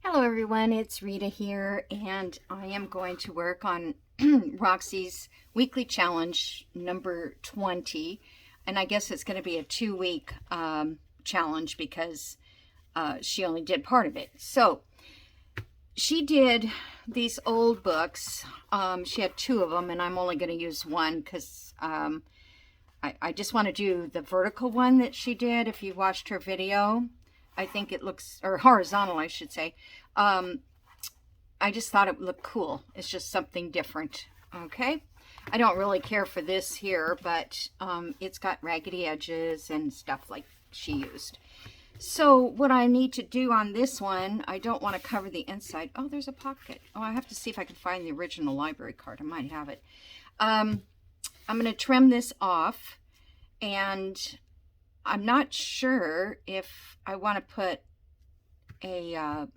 Hello everyone, it's Rita here, and I am going to work on Roxy's weekly challenge number 20, and I guess it's going to be a 2-week challenge because she only did part of it. So she did these old books. She had 2 of them, and I'm only going to use one because I just want to do the vertical one that she did. If you watched her video, I think it looks, or horizontal, I should say. I just thought it looked cool. It's just something different. Okay. I don't really care for this here, but it's got raggedy edges and stuff like she used. So what I need to do on this one, I don't want to cover the inside. Oh, there's a pocket. Oh, I have to see if I can find the original library card. I might have it. I'm going to trim this off, and I'm not sure if I want to put a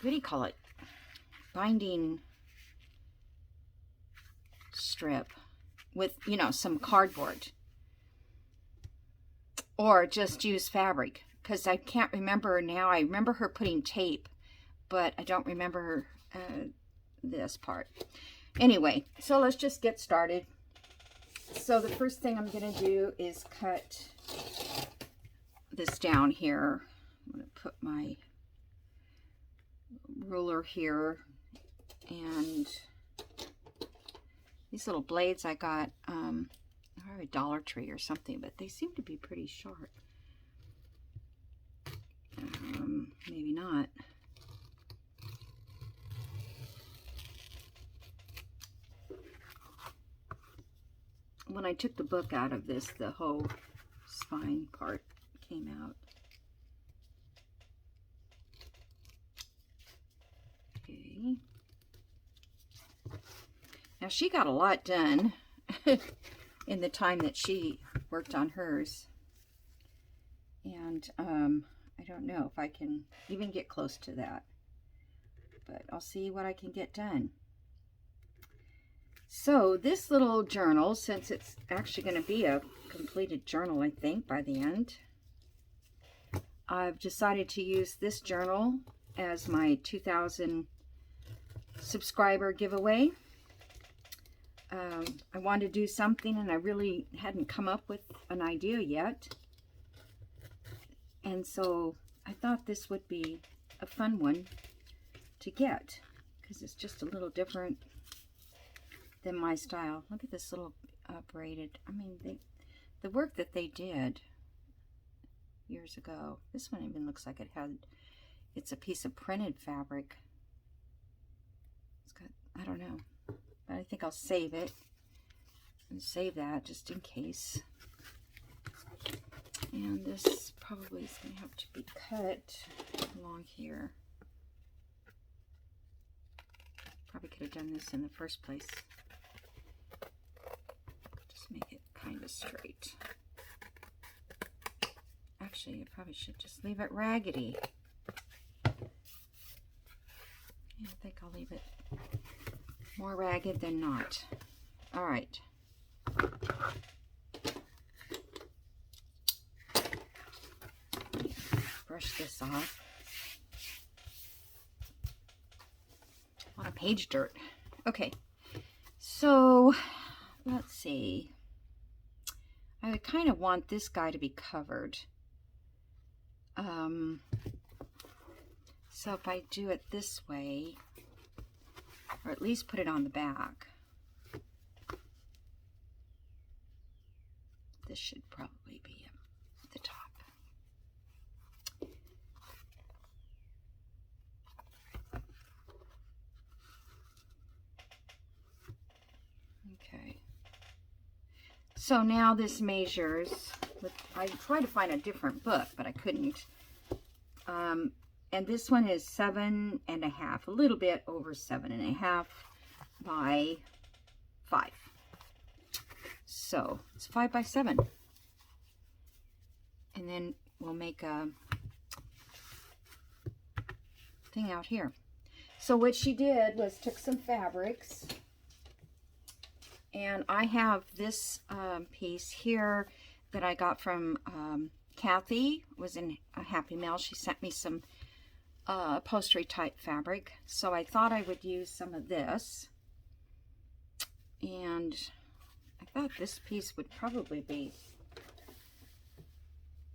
what do you call it? Binding strip with, some cardboard, or just use fabric, because I can't remember now. I remember her putting tape, but I don't remember this part. Anyway, so let's just get started. So the first thing I'm going to do is cut this down here. I'm going to put my ruler here, and these little blades I got a Dollar Tree or something, but they seem to be pretty sharp. Maybe not. When I took the book out of this, the whole spine part came out. Okay. Now she got a lot done in the time that she worked on hers. And I don't know if I can even get close to that, but I'll see what I can get done. So this little journal, since it's actually going to be a completed journal, I think, by the end, I've decided to use this journal as my 2,000 subscriber giveaway. I wanted to do something, and I really hadn't come up with an idea yet. And so I thought this would be a fun one to get, because it's just a little different than my style. Look at this little braided. I mean, the work that they did years ago. This one even looks like it's a piece of printed fabric. It's got, I don't know, but I think I'll save it and save that just in case. And this probably is going to have to be cut along here. Probably could have done this in the first place. Just make it kind of straight. Actually, I probably should just leave it raggedy. Yeah, I think I'll leave it more ragged than not. All right. Brush this off. A lot of page dirt. Okay, so let's see. I kind of want this guy to be covered. So if I do it this way, or at least put it on the back, this should probably be at the top. Okay. So now this measures, I tried to find a different book, but I couldn't. And this one is 7.5, a little bit over 7.5 by 5. So it's 5 by 7. And then we'll make a thing out here. So what she did was took some fabrics, and I have this piece here that I got from Kathy was in a Happy Mail. She sent me some upholstery type fabric, so I thought I would use some of this, and I thought this piece would probably be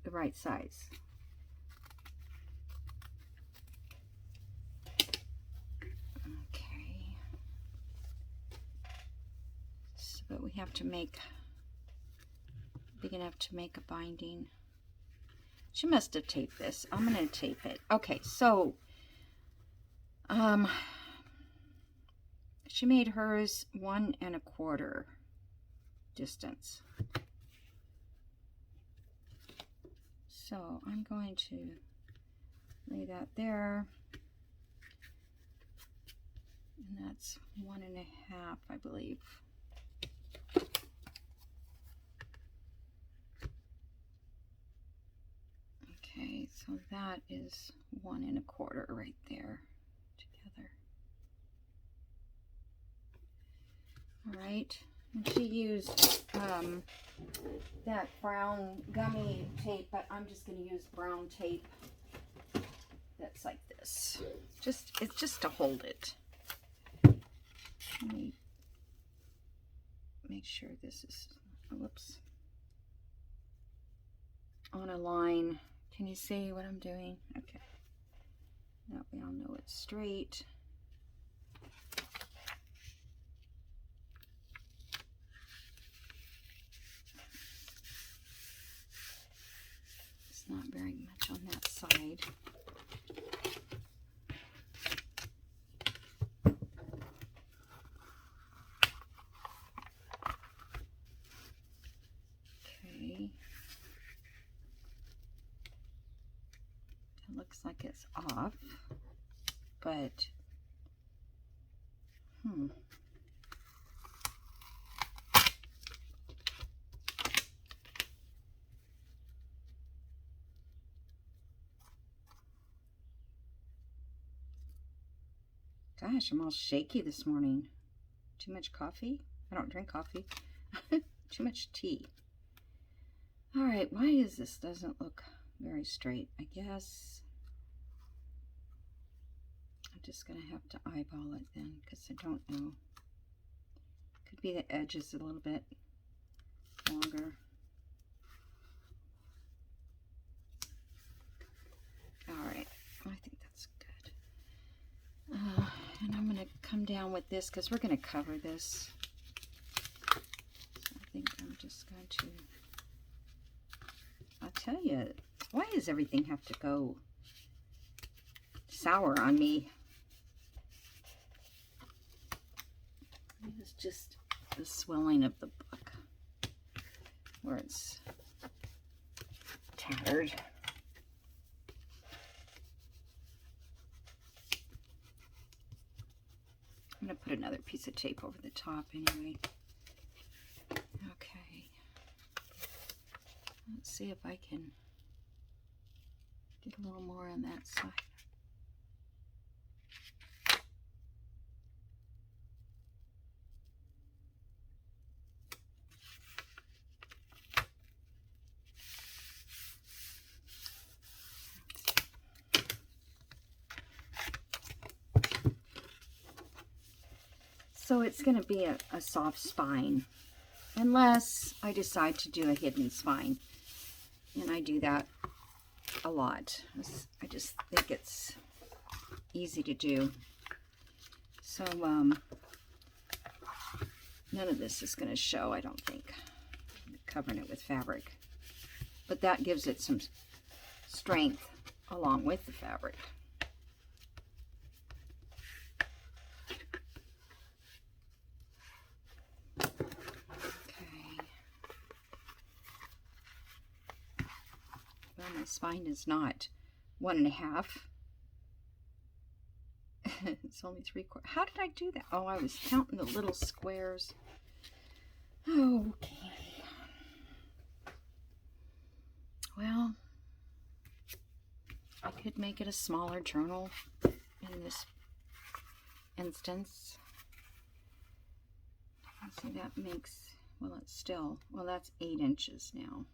the right size. Okay, so, but we have to make big enough to make a binding. She must have taped this. I'm going to tape it. Okay, so she made hers 1 1/4 distance. So I'm going to lay that there. And that's 1 1/2, I believe. Okay, so that is 1 1/4 right there together. All right, and she used that brown gummy tape, but I'm just going to use brown tape that's like this. It's just to hold it. Let me make sure this is, whoops, on a line. Can you see what I'm doing? Okay. Now we all know it's straight. It's not very much on that side. Okay. It looks like it's off, but gosh, I'm all shaky this morning. Too much coffee? I don't drink coffee. Too much tea. All right, why is this doesn't look very straight? I guess I'm just gonna have to eyeball it then, because I don't know. Could be the edges a little bit longer. All right, I think that's good. And I'm gonna come down with this because we're gonna cover this. So I think I'm just going to, I'll tell you, why does everything have to go sour on me? It's just the swelling of the book where it's tattered. I'm going to put another piece of tape over the top anyway. Okay. Let's see if I can get a little more on that side. So it's going to be a soft spine, unless I decide to do a hidden spine. And I do that a lot. I just think it's easy to do. So none of this is going to show, I don't think. I'm covering it with fabric. But that gives it some strength along with the fabric. My spine is not 1 1/2. It's only 3/4. How did I do that? Oh, I was counting the little squares. Okay. Well, I could make it a smaller journal in this instance. See, that makes, well, it's still, well, that's 8 inches now.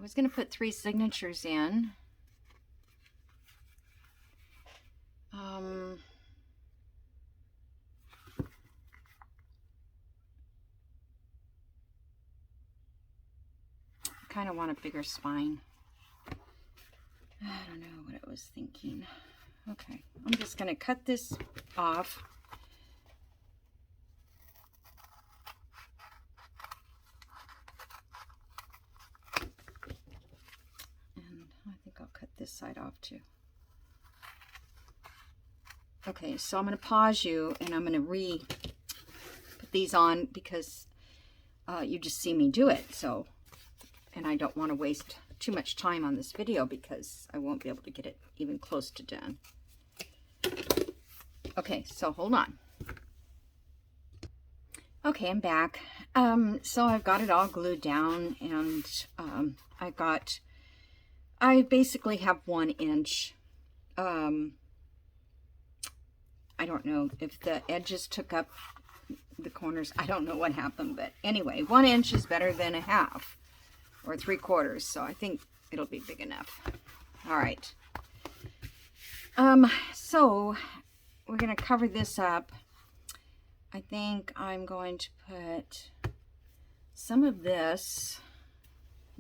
I was going to put 3 signatures in. I kind of want a bigger spine. I don't know what I was thinking. Okay, I'm just going to cut this off. And I think I'll cut this side off too. Okay, so I'm going to pause you and I'm going to put these on because you just see me do it. So, and I don't want to waste too much time on this video because I won't be able to get it even close to done. Okay, so hold on. Okay, I'm back. So I've got it all glued down, and I basically have 1 inch. I don't know if the edges took up the corners. I don't know what happened, but anyway, 1 inch is better than a half or 3/4, so I think it'll be big enough. All right. So we're going to cover this up. I think I'm going to put some of this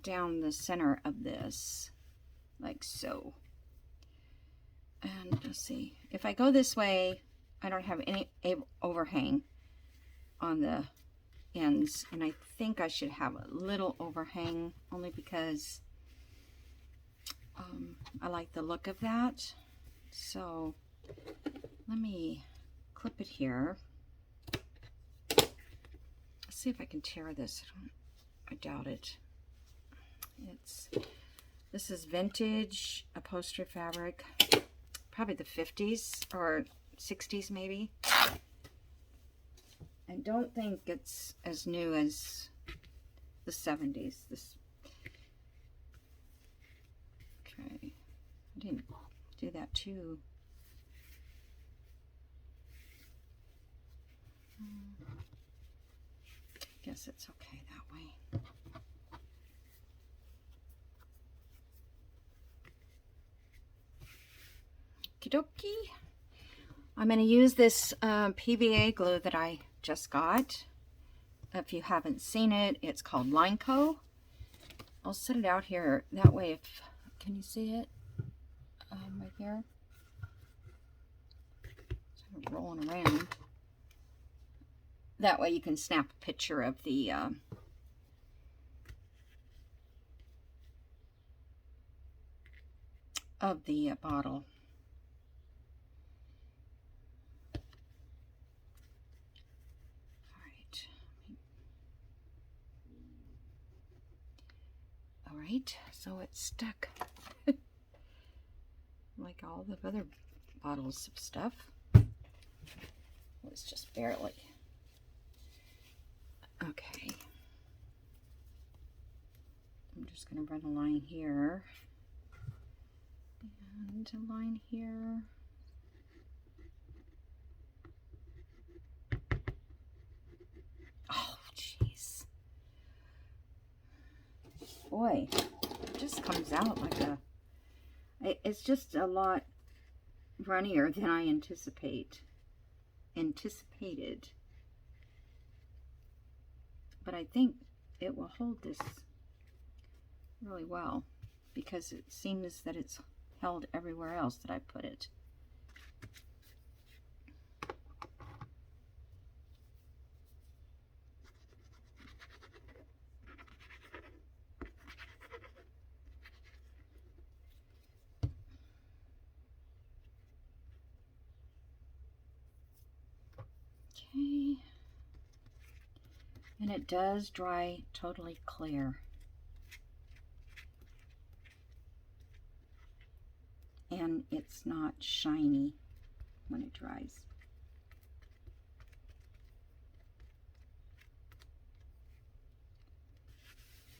down the center of this, like so. And let's see, if I go this way, I don't have any overhang on the ends, and I think I should have a little overhang only because I like the look of that. So let me clip it here. Let's see if I can tear this. I doubt it. This is vintage upholstery fabric, probably the 50s or 60s maybe. I don't think it's as new as the 70s. Okay, I didn't do that too. Guess it's okay that way. Okie dokie. I'm going to use this PVA glue that I just got. If you haven't seen it, it's called Lineco. I'll set it out here. That way, can you see it? Right here. It's kind of rolling around. That way you can snap a picture of the bottle. All right, so it's stuck. Like all the other bottles of stuff. It's just barely. Okay. I'm just going to run a line here. And a line here. Oh, jeez. Boy, it just comes out like it's just a lot runnier than I anticipated. But I think it will hold this really well because it seems that it's held everywhere else that I put it. Okay. And it does dry totally clear. And it's not shiny when it dries.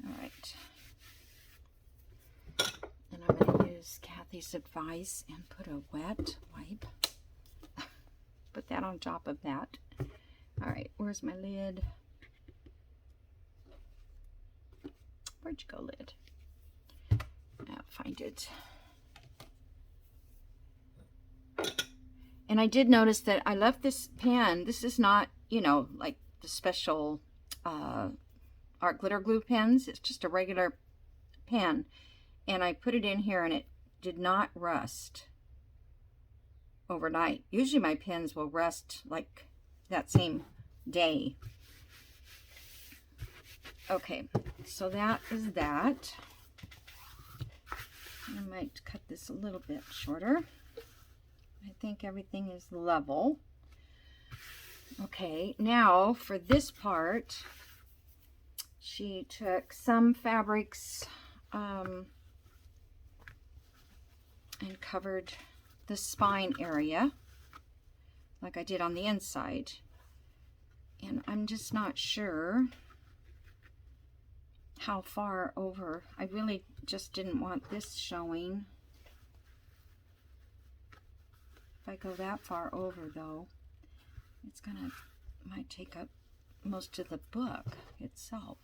All right. And I'm going to use Kathy's advice and put a wet wipe. Put that on top of that. All right, where's my lid? Where'd you go, lid? find it. And I did notice that I left this pen. This is not, you know, like the special art glitter glue pens. It's just a regular pen. And I put it in here and it did not rust overnight. Usually my pens will rust like that same day. Okay, so that is that. I might cut this a little bit shorter. I think everything is level. Okay, now for this part, she took some fabrics and covered the spine area like I did on the inside. And I'm just not sure how far over. I really just didn't want this showing. If I go that far over though, it's gonna, might take up most of the book itself.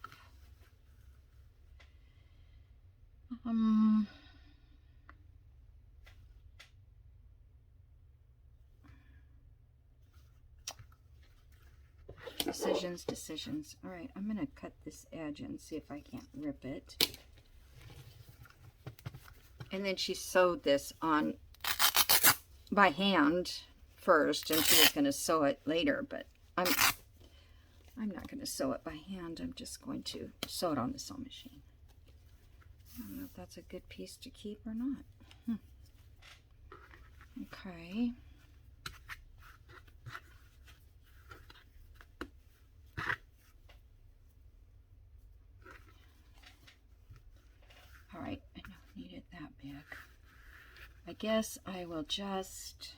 Decisions. All right, I'm gonna cut this edge and see if I can't rip it. And then she sewed this on by hand first, and she was gonna sew it later, but I'm not gonna sew it by hand. I'm just going to sew it on the sewing machine. I don't know if that's a good piece to keep or not. Okay. All right, I don't need it that big. I guess I will just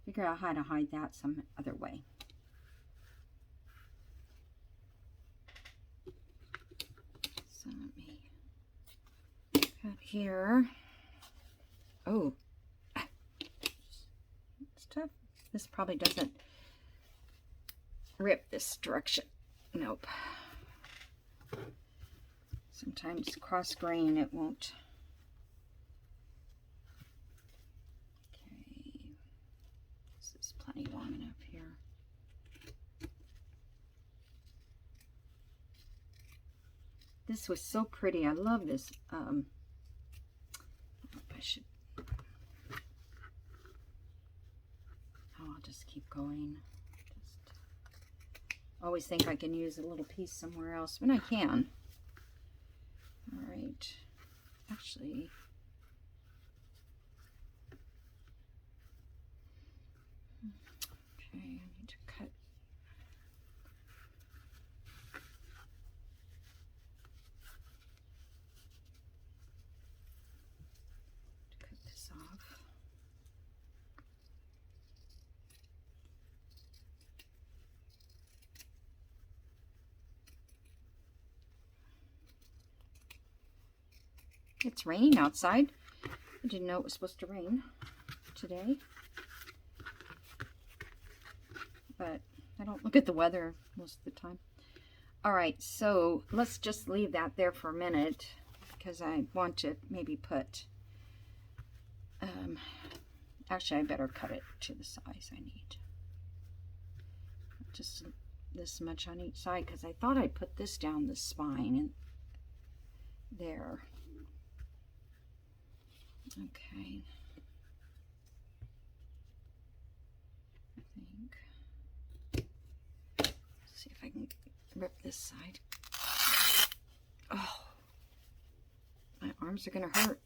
figure out how to hide that some other way. So let me cut here. Oh, it's tough. This probably doesn't rip this direction. Nope. Sometimes cross grain it won't. Okay, this is plenty long enough here. This was so pretty. I love this. I should. Oh, I'll just keep going. Just always think I can use a little piece somewhere else, but I can. All right, actually, okay, I need to cut. Cut this off. It's raining outside. I didn't know it was supposed to rain today. But I don't look at the weather most of the time. All right, so let's just leave that there for a minute because I want to maybe put, actually I better cut it to the size I need. Just this much on each side because I thought I'd put this down the spine and there. Okay. I think. Let's see if I can rip this side. Oh, my arms are gonna hurt.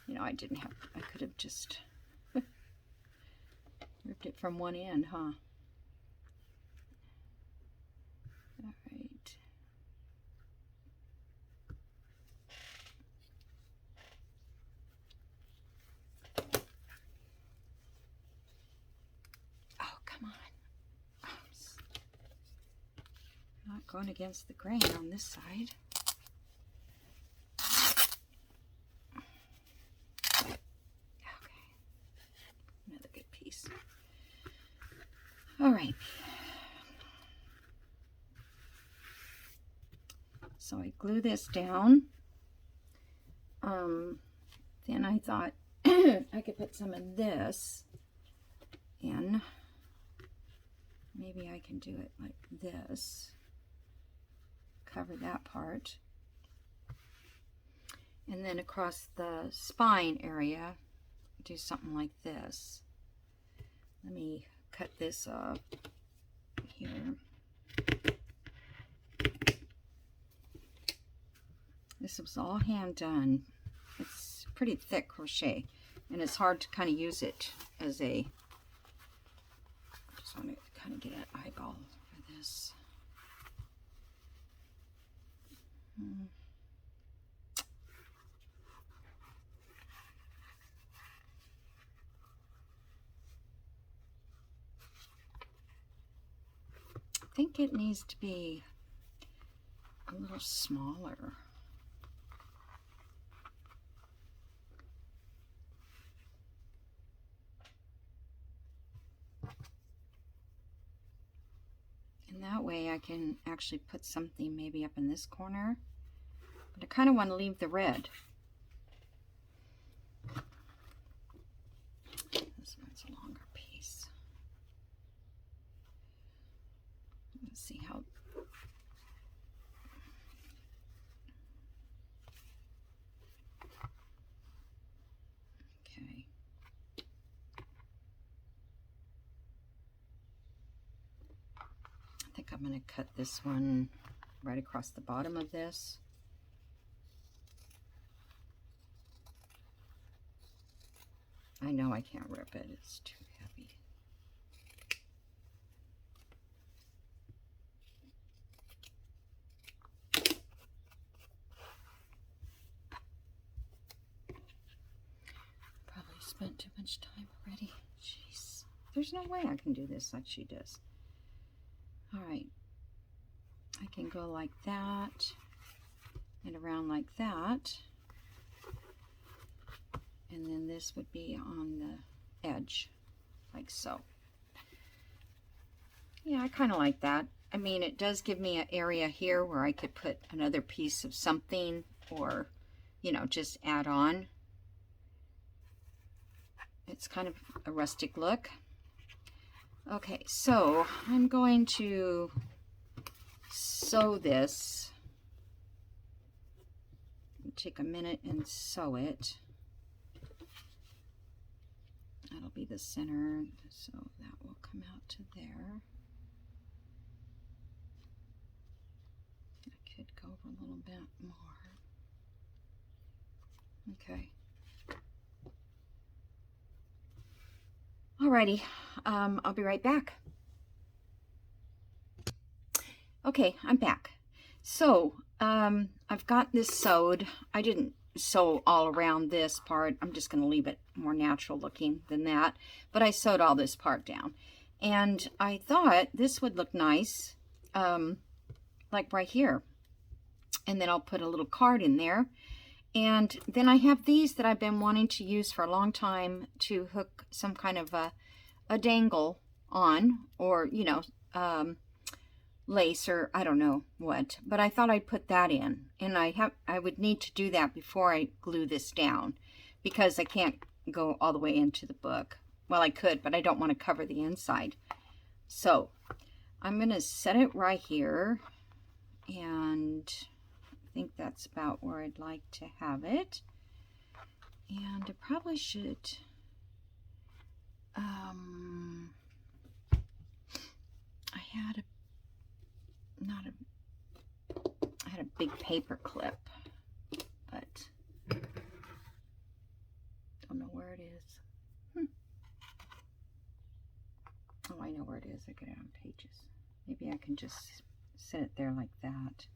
You know, I could have just ripped it from one end, huh? All right. Not going against the grain on this side. Okay, another good piece. All right. So I glue this down. Then I thought I could put some of this in. Maybe I can do it like this. Cover that part. And then across the spine area, do something like this. Let me cut this off here. This was all hand done. It's pretty thick crochet, and it's hard to kind of use it as a, just want to kind of get an eyeball for this. I think it needs to be a little smaller. And that way I can actually put something maybe up in this corner. But I kind of want to leave the red. This one's a longer piece. Let's see how. Okay. I think I'm going to cut this one right across the bottom of this. I know I can't rip it, it's too heavy. Probably spent too much time already. Jeez. There's no way I can do this like she does. Alright. I can go like that and around like that. And then this would be on the edge, like so. Yeah, I kind of like that. I mean, it does give me an area here where I could put another piece of something or, you know, just add on. It's kind of a rustic look. Okay, so I'm going to sew this. Take a minute and sew it. That'll be the center, so that will come out to there. I could go over a little bit more. Okay. Alrighty, I'll be right back. Okay, I'm back. So, I've got this sewed. I didn't sew all around this part. I'm just going to leave it more natural looking than that. But I sewed all this part down. And I thought this would look nice, like right here. And then I'll put a little card in there. And then I have these that I've been wanting to use for a long time to hook some kind of a dangle on, or, you know, lace or I don't know what, but I thought I'd put that in, and I would need to do that before I glue this down because I can't go all the way into the book. Well, I could, but I don't want to cover the inside. So I'm going to set it right here, and I think that's about where I'd like to have it. And I probably should I had a big paper clip, but don't know where it is. Oh, I know where it is. I got it on Pages. Maybe I can just set it there like that,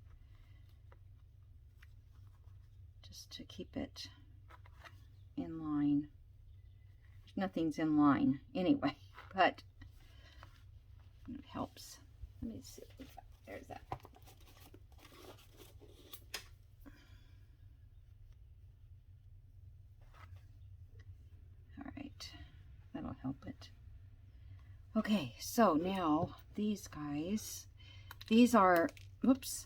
just to keep it in line. Nothing's in line anyway, but it helps. Let me see. There's that. All right, that'll help it. Okay, so now these guys, these are, whoops,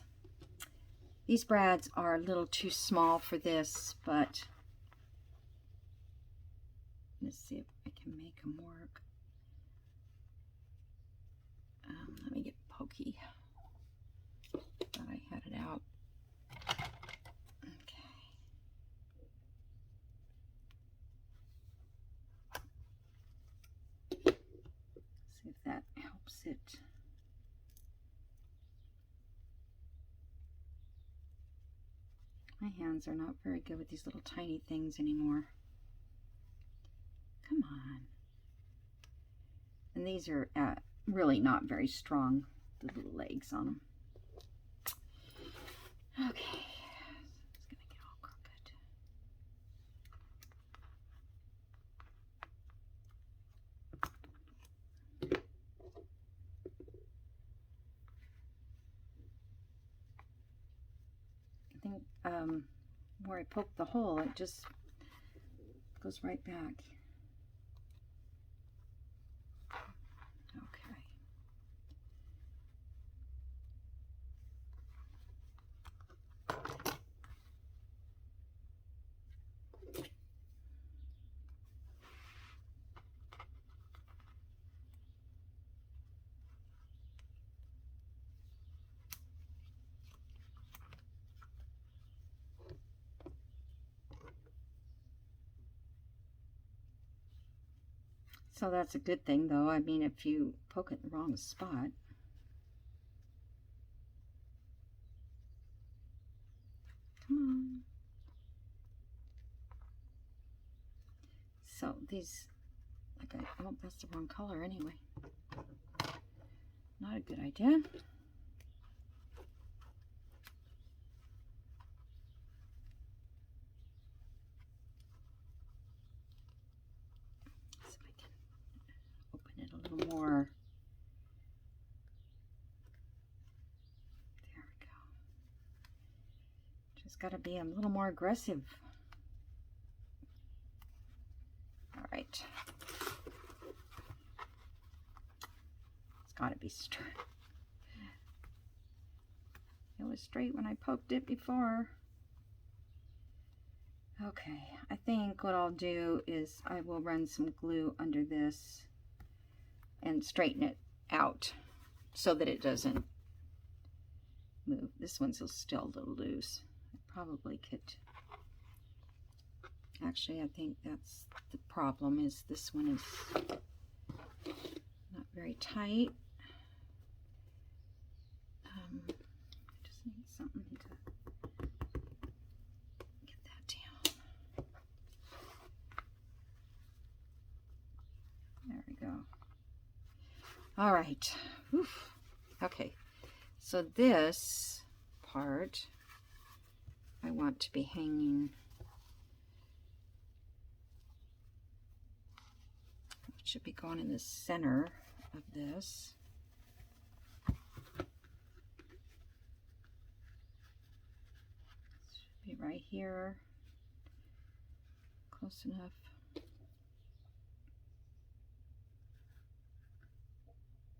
These brads are a little too small for this, but let's see if I can make them work. Let me get pokey. Thought I had it out. Okay. See if that helps it. My hands are not very good with these little tiny things anymore. Come on. And these are really not very strong, the little legs on them. Okay, it's gonna get all crooked. I think where I poked the hole, it just goes right back. Okay. So that's a good thing, though. I mean, if you poke it in the wrong spot. Come on. So these, oh, that's the wrong color anyway. Not a good idea. See if I can open it a little more. There we go. Just got to be a little more aggressive. All right. It's got to be straight. It was straight when I poked it before. Okay, I think what I'll do is I will run some glue under this and straighten it out so that it doesn't move. This one's still a little loose. I probably could. Actually, I think that's the problem, is this one is not very tight. Just need something to get that down. There we go. All right. Oof. Okay. So this part I want to be hanging. It should be going in the center of this. Should be right here. Close enough.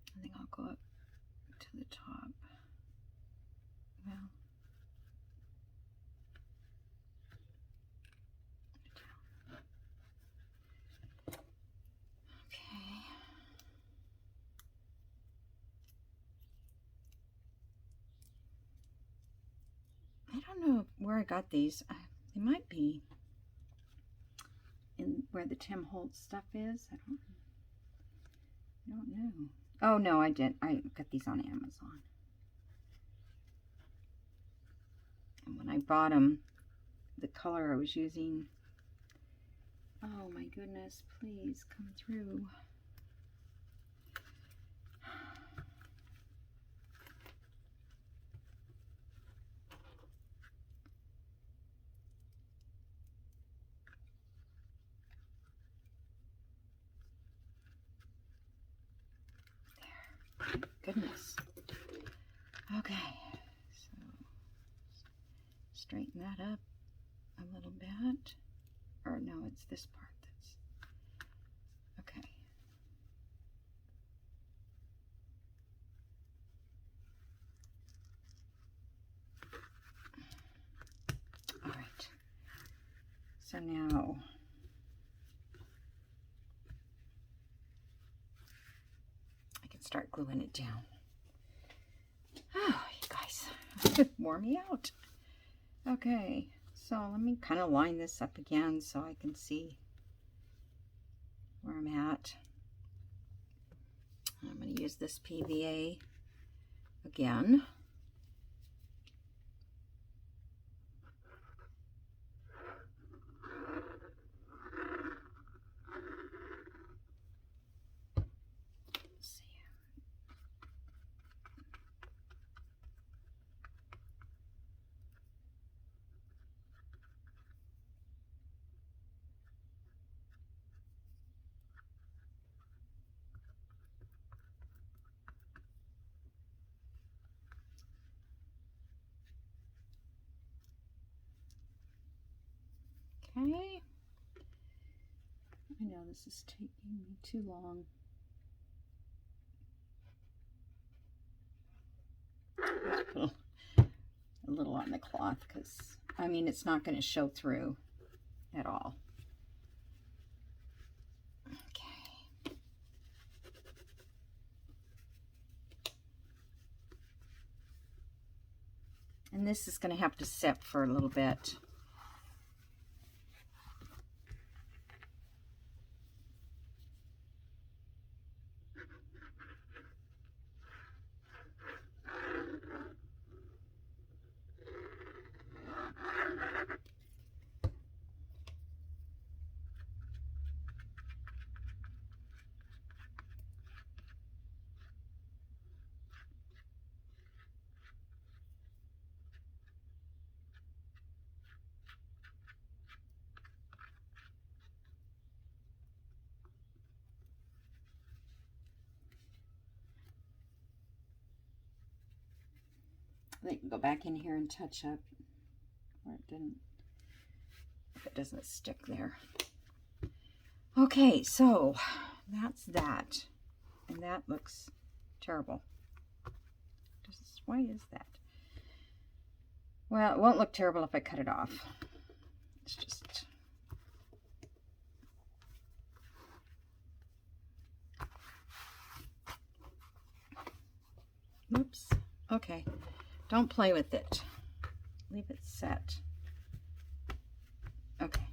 I think I'll go up to the top. Well, okay. I don't know where I got these. They might be in where the Tim Holtz stuff is. I don't know. Oh no, I didn't. I got these on Amazon. And when I bought them, the color I was using, oh my goodness, please come through. There. Goodness. Okay, so straighten that up a little bit. Or no, it's this part that's okay. So now I can start gluing it down. Oh, you guys, wore me out. Okay, so let me kind of line this up again so I can see where I'm at. I'm going to use this PVA again. Okay. I know this is taking me too long. Let's put a little on the cloth because, I mean, it's not going to show through at all. Okay. And this is going to have to sit for a little bit. I can go back in here and touch up where it didn't, if it doesn't stick there. Okay, so that's that. And that looks terrible. Why is that? Well, it won't look terrible if I cut it off. It's just... Oops. Okay. Don't play with it. Leave it set. Okay.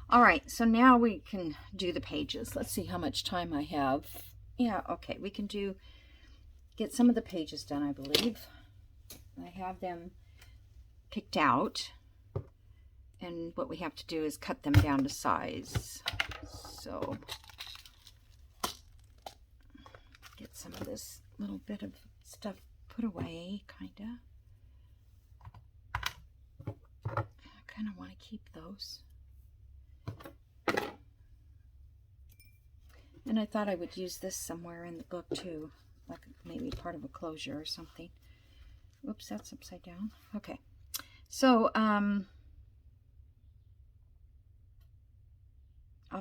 All right, so now we can do the pages. Let's see how much time I have. Yeah, okay, we can get some of the pages done, I believe. I have them picked out, and what we have to do is cut them down to size. So, get some of this little bit of stuff put away, kinda. I kinda want to keep those. And I thought I would use this somewhere in the book too, like maybe part of a closure or something. Oops, that's upside down. Okay, so I'll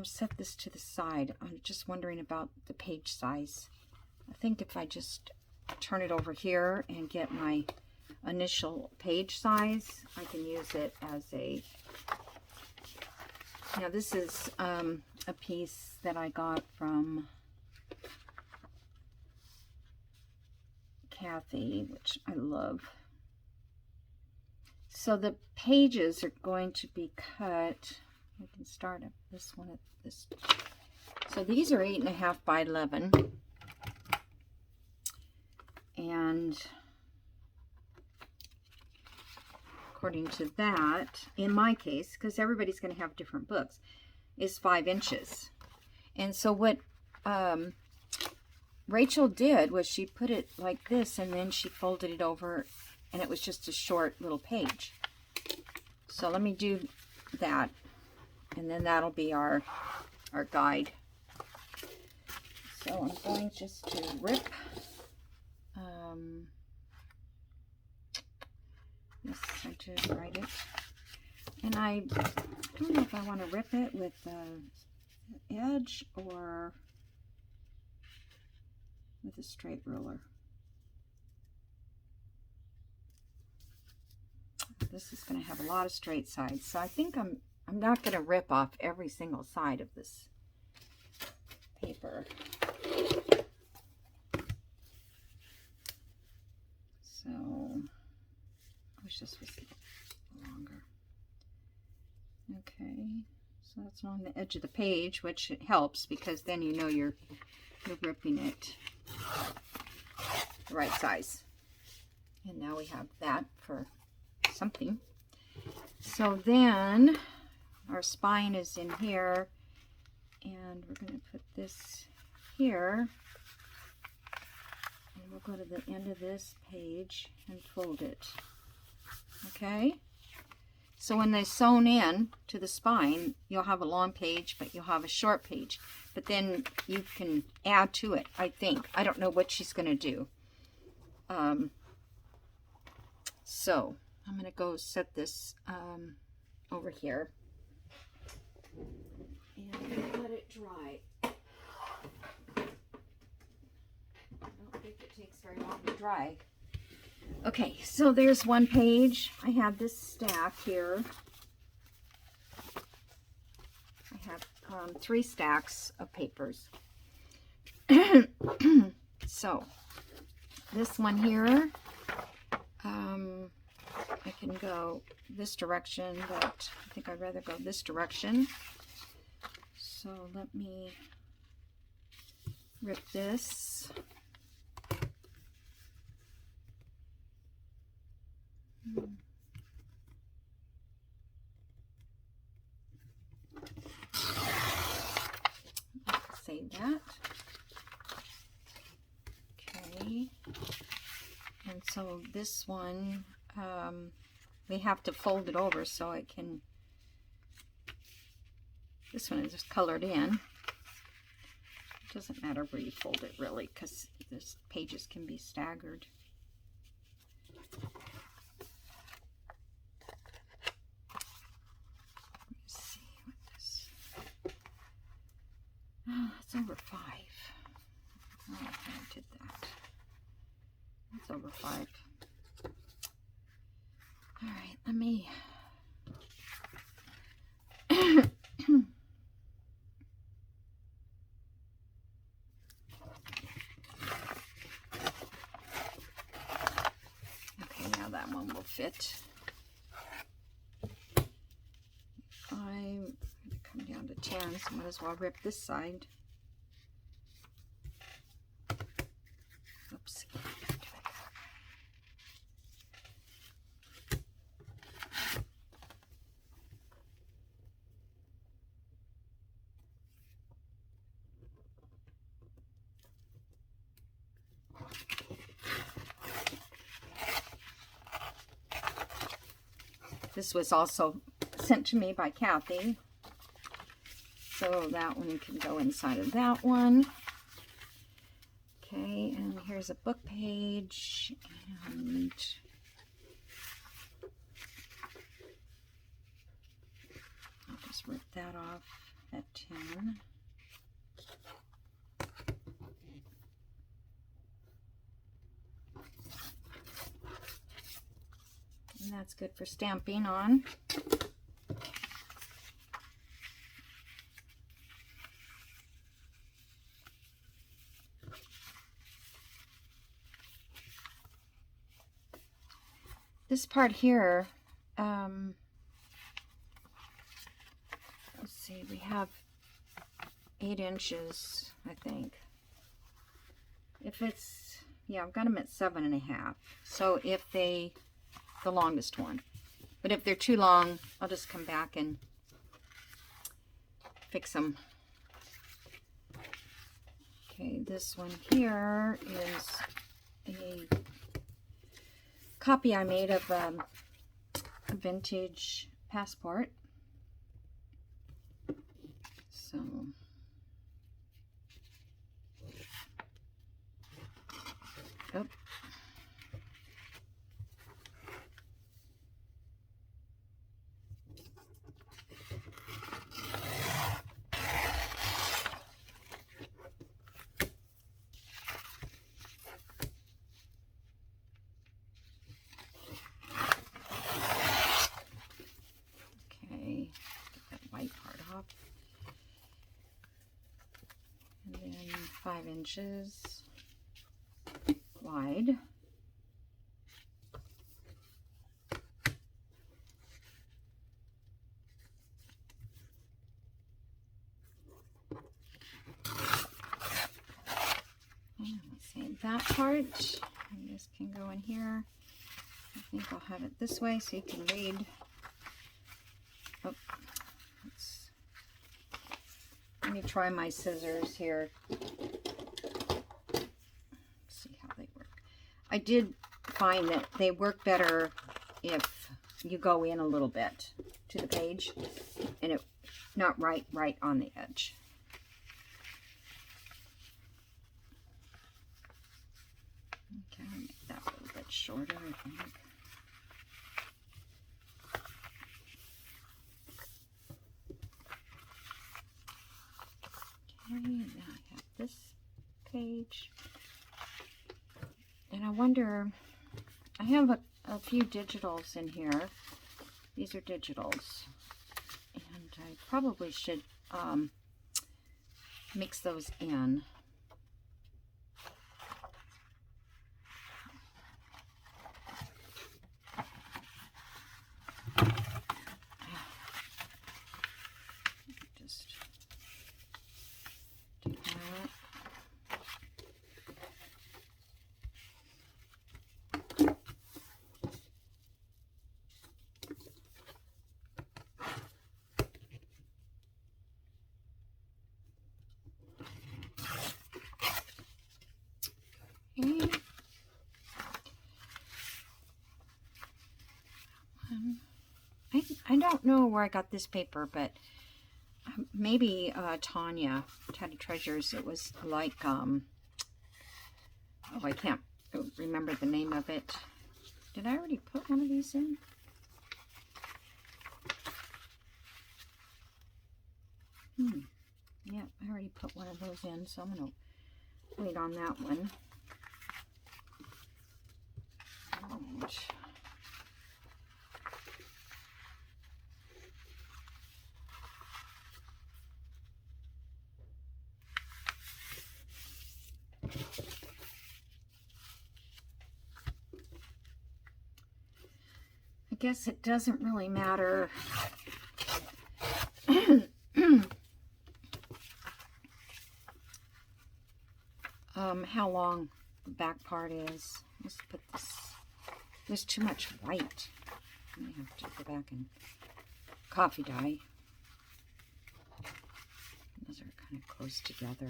set this to the side. I'm just wondering about the page size. I think if I just turn it over here and get my initial page size, I can use it as a... Now this is a piece that I got from Kathy, which I love. So the pages are going to be cut. I can start at this one at this. So these are 8.5 by 11. And according to that, in my case, because everybody's going to have different books, is 5 inches. And so what Rachel did was she put it like this, and then she folded it over, and it was just a short little page. So let me do that, and then that'll be our guide. So I'm going just to rip. Yes, I did write it. And I don't know if I want to rip it with the edge or with a straight ruler. This is going to have a lot of straight sides, so I think I'm I'm not going to rip off every single side of this paper. So, I wish this was longer. Okay, so that's along the edge of the page, which helps because then you know you're ripping it the right size. And now we have that for something. So then our spine is in here, and we're going to put this here, and we'll go to the end of this page and fold it. Okay, so when they're sewn in to the spine, you'll have a long page, but you'll have a short page, but then you can add to it. I think, I don't know what she's going to do. So I'm going to go set this over here and let it dry. I don't think it takes very long to dry. Okay, so there's one page. I have this stack here. I have 3 stacks of papers. So this one here, I can go this direction, but I think I'd rather go this direction. So let me rip this. Save that. Okay. And so this one, we have to fold it over so it can, this one is just colored in. It doesn't matter where you fold it really, because this pages can be staggered. Let's see what this, oh, it's over 5. Oh, I did that. It's over 5. All right, let me okay, now that one will fit. I'm going to come down to 10, so I might as well rip this side. Oops. This was also sent to me by Kathy. So that one can go inside of that one. Okay, and here's a book page. And I'll just rip that off at 10. And that's good for stamping on. This part here, let's see, we have 8 inches, I think. If it's, yeah, I've got them at 7.5. So if they, the longest one. But if they're too long, I'll just come back and fix them. Okay, this one here is a copy I made of a vintage passport. So oh. 5 inches wide. And let's see, that part, this can go in here. I think I'll have it this way so you can read. Oh, let me try my scissors here. See how they work. I did find that they work better if you go in a little bit to the page and it not right on the edge. Okay, I'll make that a little bit shorter, I think. Okay, now I have this page. And I wonder, I have a few digitals in here. These are digitals. And I probably should mix those in. Just do that. I don't know where I got this paper, but maybe Tanya, Teddy Treasures, it was like, oh, I can't remember the name of it. Did I already put one of these in? Yeah, I already put one of those in, so I'm going to wait on that one. And I guess it doesn't really matter how long the back part is. Let's put this. There's too much white. I have to go back and coffee dye. Those are kind of close together.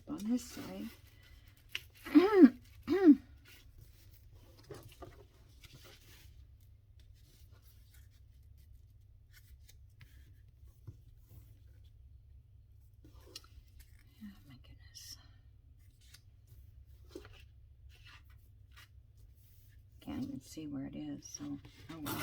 On this side. Oh my goodness. Can't even see where it is, so oh well.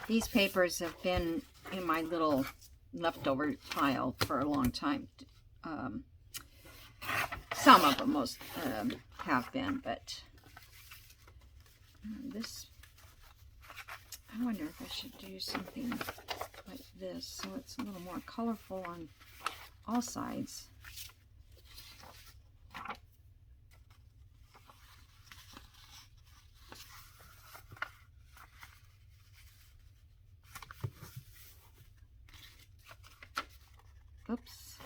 These papers have been in my little leftover pile for a long time. Some of them most have been, but this, I wonder if I should do something like this so it's a little more colorful on all sides. Oops.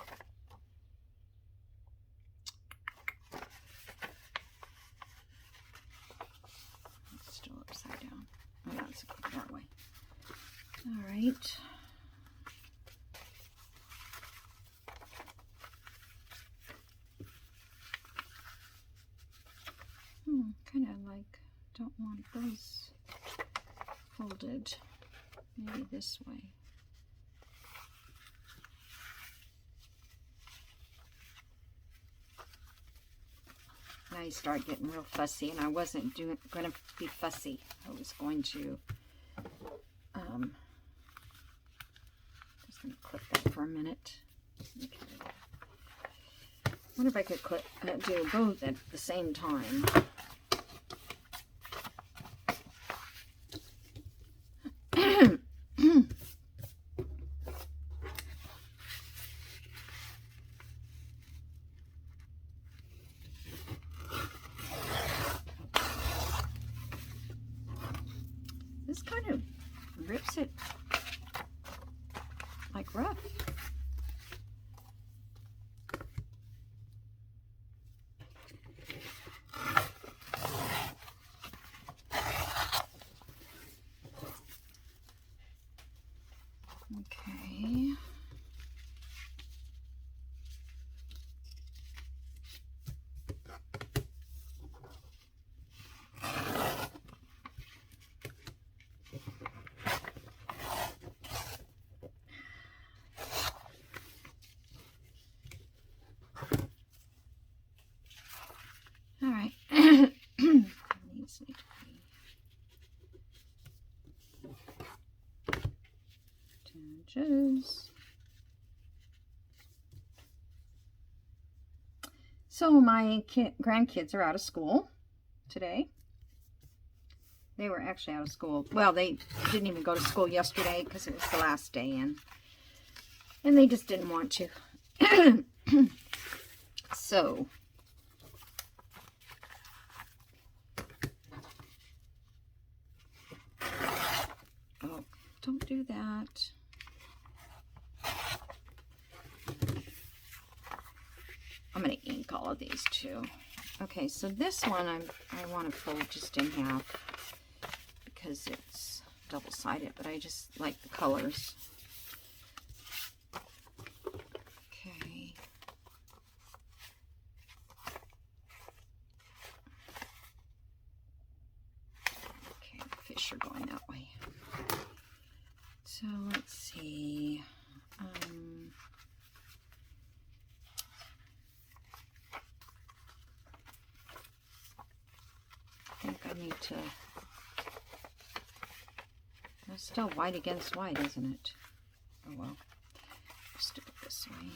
right. Kind of like, don't want those folded. Maybe this way. Now you start getting real fussy, and I wasn't going to be fussy. I was going to just going to clip that for a minute. Okay. I wonder if I could do both at the same time. This kind of rips it like rough. Okay. All right. These need to be 2 inches. So my grandkids are out of school today. They were actually out of school. Well, they didn't even go to school yesterday because it was the last day in. And they just didn't want to. So, oh, don't do that. I'm going to ink all of these too. Okay, so this one I want to fold just in half because it's double-sided, but I just like the colors. Okay. Okay, the fish are going that way. So let's see. I think I need to. It's still white against white, isn't it? Oh well. Just do it this way.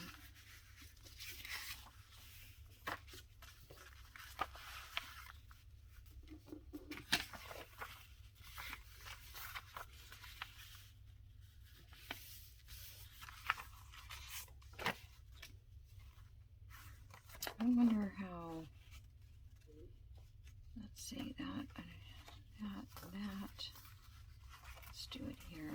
I wonder how. Let's see that. Let's do it here.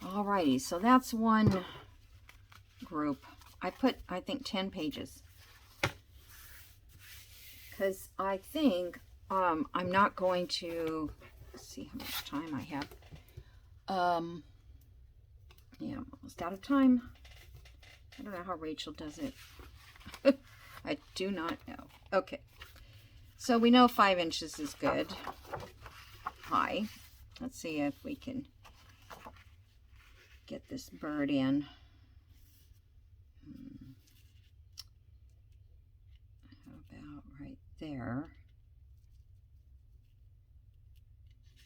Alrighty, so that's one group. I put, I think, 10 pages. Because I think I'm not going to, let's see how much time I have. Yeah, I'm almost out of time. I don't know how Rachel does it. I do not know. Okay. So we know 5 inches is good. High. Let's see if we can get this bird in. How about right there?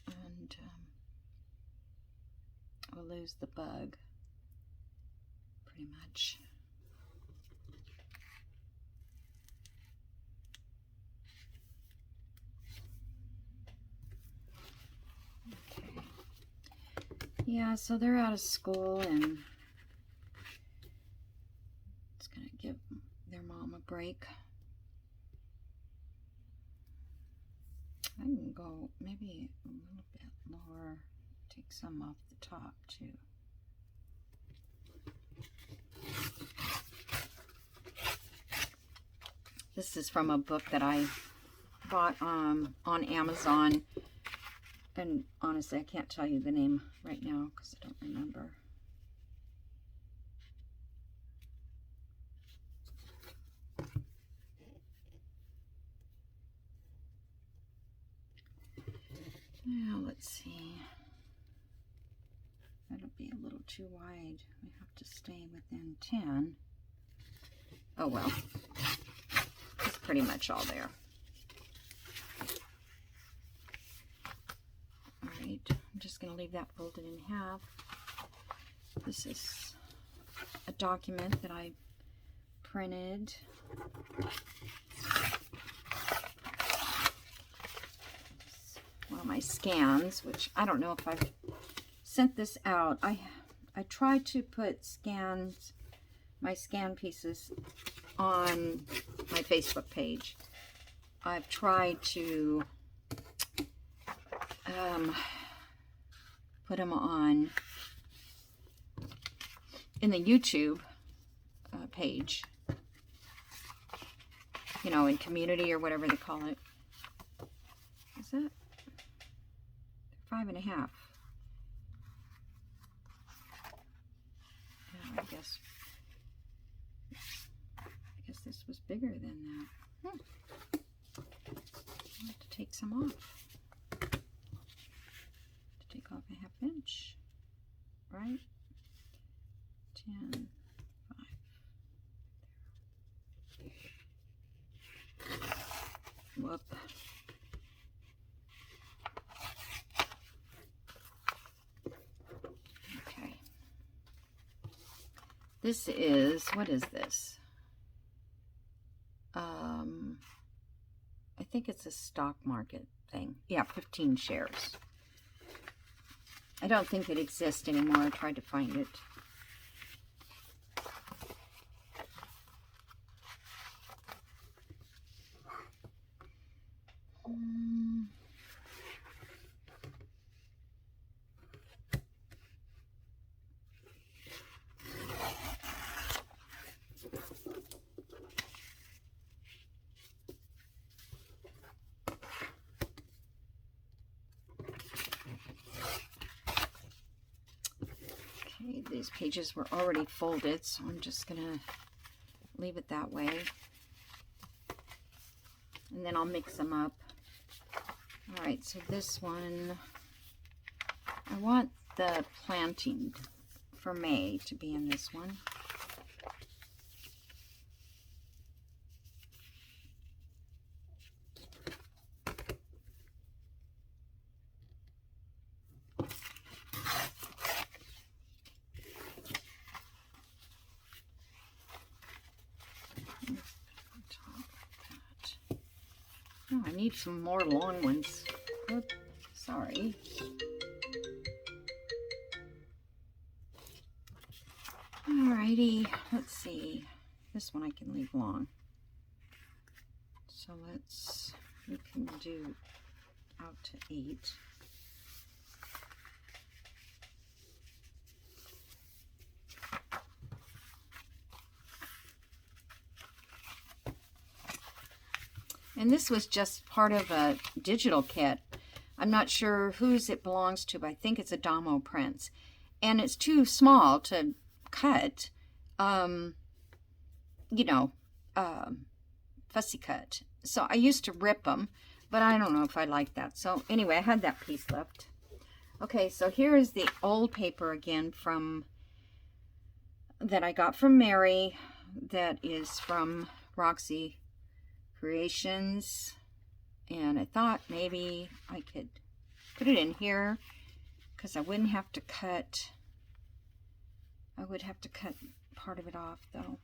And we'll lose the bug pretty much. Okay. Yeah, so they're out of school and it's gonna give their mom a break. I can go maybe a little bit lower, take some off the top too. This is from a book that I bought on Amazon. And honestly, I can't tell you the name right now because I don't remember. Now, let's see. That'll be a little too wide. We have to stay within 10. Oh, well. It's pretty much all there. All right. I'm just going to leave that folded in half. This is a document that I printed. One of my scans, which I don't know if I've sent this out. I try to put my scan pieces on my Facebook page. I've tried to put them on in the YouTube page, you know, in community or whatever they call it. Is that 5.5? Yeah, I guess this was bigger than that. I'll have to take some off. Take off a 1/2 inch, right? 10, 5. Whoop. Okay. This is, what is this? I think it's a stock market thing. Yeah, 15 shares. I don't think it exists anymore. I tried to find it. Okay, these pages were already folded, so I'm just gonna leave it that way. And then I'll mix them up. All right, so this one, I want the planting for May to be in this one. Oh, I need some more long ones. Oops, sorry. Alrighty, let's see. This one I can leave long. So we can do out to 8. And this was just part of a digital kit. I'm not sure whose it belongs to, but I think it's Adamo Prints. And it's too small to cut, you know, fussy cut. So I used to rip them, but I don't know if I like that. So anyway, I had that piece left. Okay, so here is the old paper again that I got from Mary. That is from Roxy Creations, and I thought maybe I could put it in here because I wouldn't have to cut. I would have to cut part of it off though.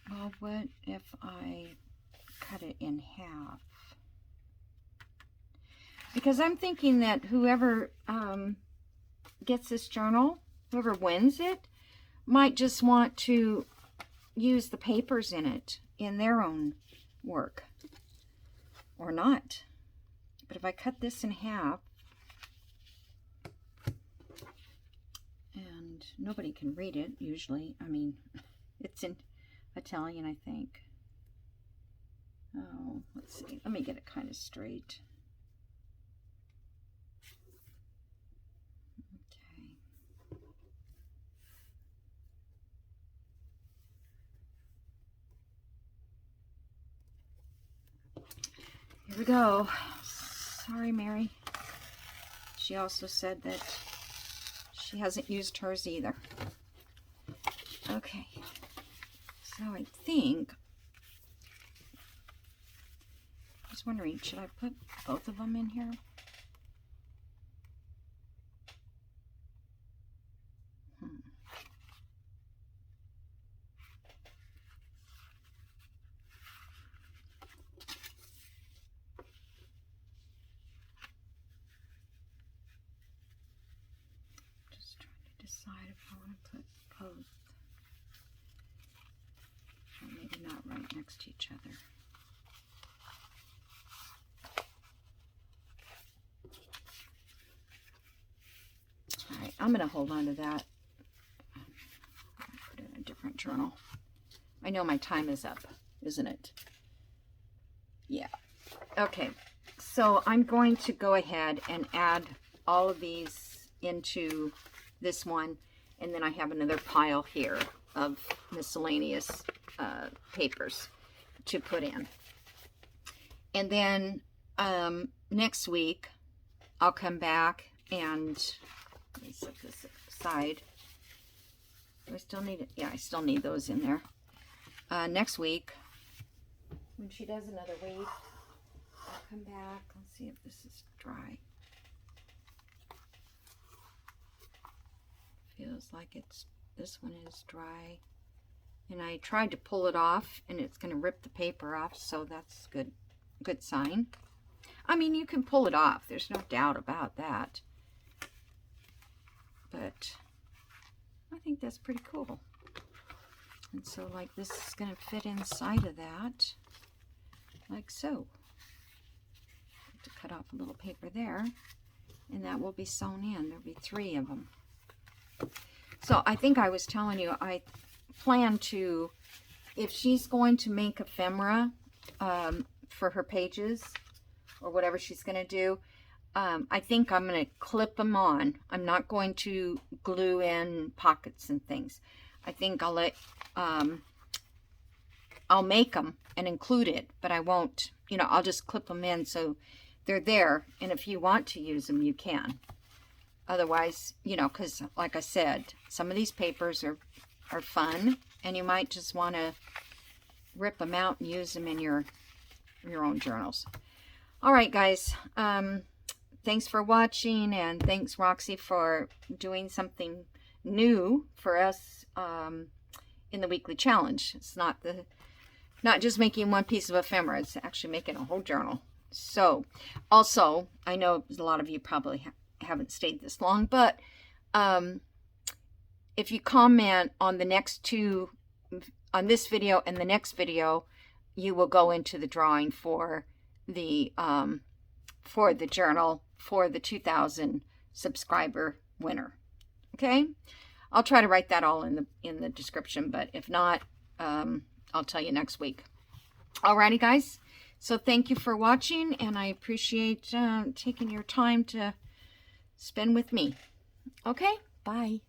Well, what if I cut it in half? Because I'm thinking that whoever gets this journal, whoever wins it, might just want to use the papers in it in their own work, or not. But if I cut this in half, and nobody can read it usually, I mean, it's in Italian, I think. Oh, let's see. Let me get it kind of straight. Okay. Here we go. Sorry, Mary. She also said that she hasn't used hers either. Okay. So I think, I was wondering, should I put both of them in here? Just trying to decide if I want to put both. Or maybe not right next to each other. All right, I'm going to hold on to that. Put it in a different journal. I know my time is up, isn't it? Yeah. Okay, so I'm going to go ahead and add all of these into this one, and then I have another pile here of miscellaneous papers to put in. And then next week I'll come back and let me set this aside. Do I still need it? Yeah, I still need those in there. Next week, when she does another week, I'll come back. Let's see if this is dry. Feels like this one is dry. And I tried to pull it off, and it's going to rip the paper off, so that's good sign. I mean, you can pull it off. There's no doubt about that. But I think that's pretty cool. And so, like, this is going to fit inside of that, like so. To cut off a little paper there, and that will be sewn in. There'll be 3 of them. So I think I was telling you, I plan to, if she's going to make ephemera for her pages or whatever she's going to do, I think I'm going to clip them on. I'm not going to glue in pockets and things. I think I'll make them and include it, but I won't, you know, I'll just clip them in so they're there, and if you want to use them, you can. Otherwise, you know, because like I said, some of these papers are fun, and you might just want to rip them out and use them in your own journals. All right, guys. Thanks for watching, and thanks, Roxy, for doing something new for us in the weekly challenge. It's not just making one piece of ephemera, it's actually making a whole journal. So, also, I know a lot of you probably haven't stayed this long, but if you comment on the next 2, on this video and the next video, you will go into the drawing for the journal for the 2,000 subscriber winner. Okay, I'll try to write that all in the description, but if not, I'll tell you next week. Alrighty, guys. So thank you for watching, and I appreciate taking your time to spend with me. Okay, bye.